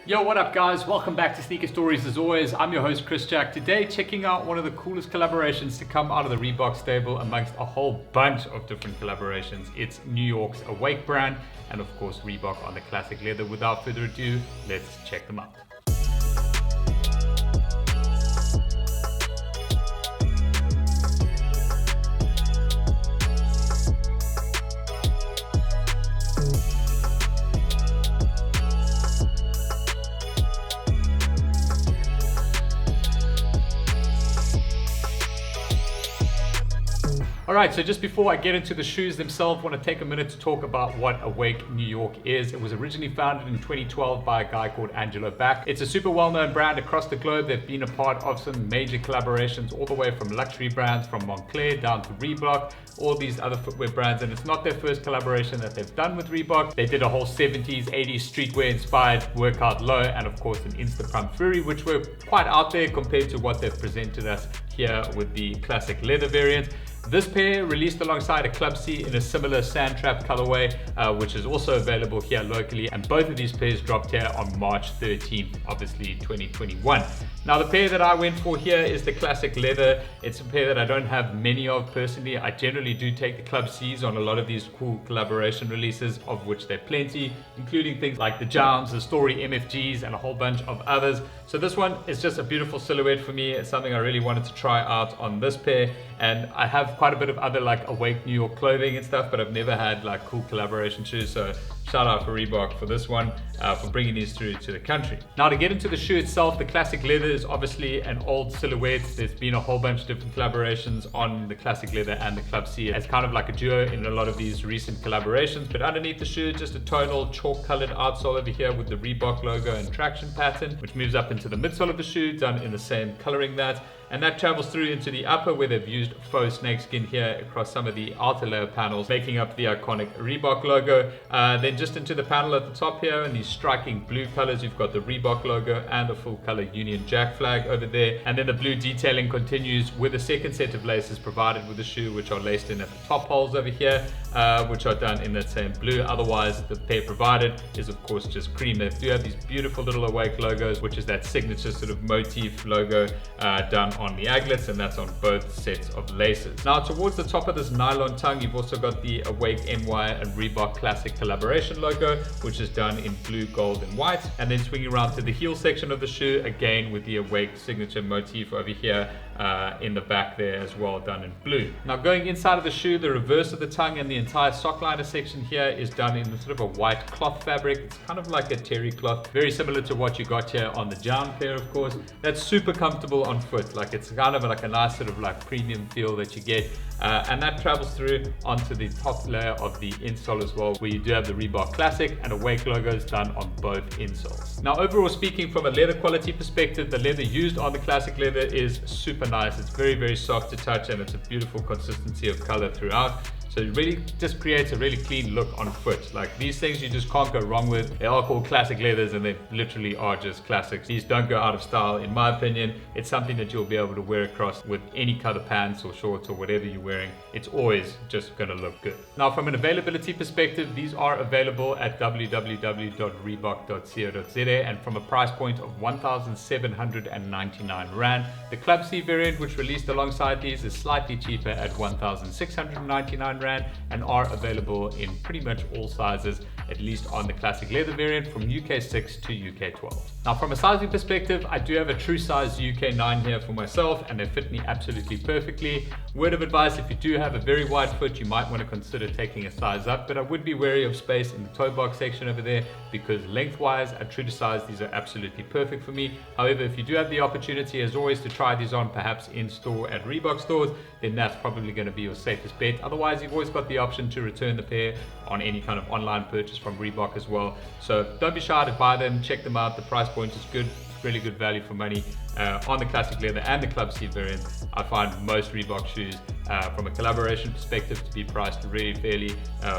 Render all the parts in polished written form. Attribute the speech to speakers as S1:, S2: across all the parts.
S1: Yo, what up guys? Welcome back to Sneaker Stories as always. I'm your host Chris Jack. Today checking out one of the coolest collaborations to come out of the Reebok stable amongst a whole bunch of different collaborations. It's New York's Awake brand and of course Reebok on the classic leather. Without further ado, let's check them out. Alright, so just before I get into the shoes themselves, I want to take a minute to talk about what Awake New York is. It was originally founded in 2012 by a guy called Angelo Baque. It's a super well-known brand across the globe. They've been a part of some major collaborations all the way from luxury brands from Moncler down to Reebok, all these other footwear brands, and it's not their first collaboration that they've done with Reebok. They did a whole 70s, 80s streetwear inspired workout low and of course an Insta Pump Fury, which were quite out there compared to what they've presented us here with the classic leather variant. This pair released alongside a Club C in a similar sand trap colorway, which is also available here locally, and both of these pairs dropped here on March 13th, obviously 2021. Now the pair that I went for here is the classic leather. It's a pair that I don't have many of personally. I generally do take the Club C's on a lot of these cool collaboration releases, of which there are plenty, including things like the Jams, the Story MFGs, and a whole bunch of others. So this one is just a beautiful silhouette for me. It's something I really wanted to try out on this pair, and I have quite a bit of other like Awake New York clothing and stuff, but I've never had like cool collaboration shoes. So shout out for Reebok for this one, for bringing these through to the country. Now to get into the shoe itself, the classic leather is obviously an old silhouette. There's been a whole bunch of different collaborations on the classic leather and the Club C as kind of like a duo in a lot of these recent collaborations. But underneath the shoe, just a tonal chalk colored outsole over here with the Reebok logo and traction pattern, which moves up into the midsole of the shoe, done in the same coloring that. And that travels through into the upper where they've used faux snakeskin here across some of the outer layer panels, making up the iconic Reebok logo. Then just into the panel at the top here in these striking blue colors, you've got the Reebok logo and a full color Union Jack flag over there. And then the blue detailing continues with a second set of laces provided with the shoe, which are laced in at the top holes over here, which are done in that same blue. Otherwise, the pair provided is of course just cream. They do have these beautiful little Awake logos, which is that signature sort of motif logo done on the aglets, and that's on both sets of laces. Now towards the top of this nylon tongue, you've also got the Awake NY and Reebok Classic collaboration logo, which is done in blue, gold and white. And then swinging around to the heel section of the shoe, again with the Awake signature motif over here in the back there as well, done in blue. Now going inside of the shoe, the reverse of the tongue and the entire sock liner section here is done in sort of a white cloth fabric. It's kind of like a terry cloth, very similar to what you got here on the Down pair, of course. That's super comfortable on foot. Like it's kind of like a nice sort of like premium feel that you get, and that travels through onto the top layer of the insole as well, where you do have the Reebok Classic and Awake logos done on both insoles. Now overall speaking, from a leather quality perspective, the leather used on the classic leather is super nice. It's very, very soft to touch, and it's a beautiful consistency of color throughout. So it really just creates a really clean look on foot. Like these things you just can't go wrong with. They are called classic leathers and they literally are just classics. These don't go out of style in my opinion. It's something that you'll be able to wear across with any color pants or shorts or whatever you're wearing. It's always just gonna look good. Now from an availability perspective, these are available at www.reebok.co.za, and from a price point of 1,799 Rand. The Club C variant, which released alongside these, is slightly cheaper at 1,699 Rand and are available in pretty much all sizes, at least on the classic leather variant from UK 6 to UK 12. Now from a sizing perspective, I do have a true size UK 9 here for myself, and they fit me absolutely perfectly. Word of advice, if you do have a very wide foot, you might want to consider taking a size up, but I would be wary of space in the toe box section over there, because lengthwise at true to size, these are absolutely perfect for me. However, if you do have the opportunity as always to try these on perhaps in store at Reebok stores, then that's probably going to be your safest bet. Otherwise, you've always got the option to return the pair on any kind of online purchase from Reebok as well. So don't be shy to buy them, check them out. The price point is good, really good value for money. On the classic leather and the Club C variant, I find most Reebok shoes from a collaboration perspective to be priced really fairly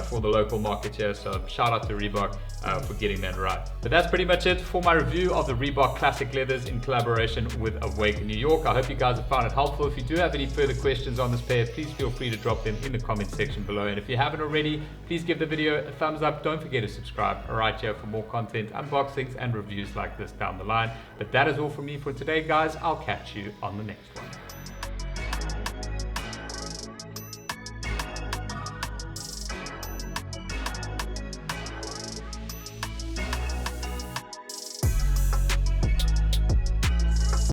S1: for the local market here. So shout out to Reebok for getting that right. But that's pretty much it for my review of the Reebok Classic Leathers in collaboration with Awake New York. I hope you guys have found it helpful. If you do have any further questions on this pair, please feel free to drop them in the comment section below. And if you haven't already, please give the video a thumbs up. Don't forget to subscribe right here for more content, unboxings and reviews like this down the line. But that is all from me for today, guys. I'll catch you on the next one.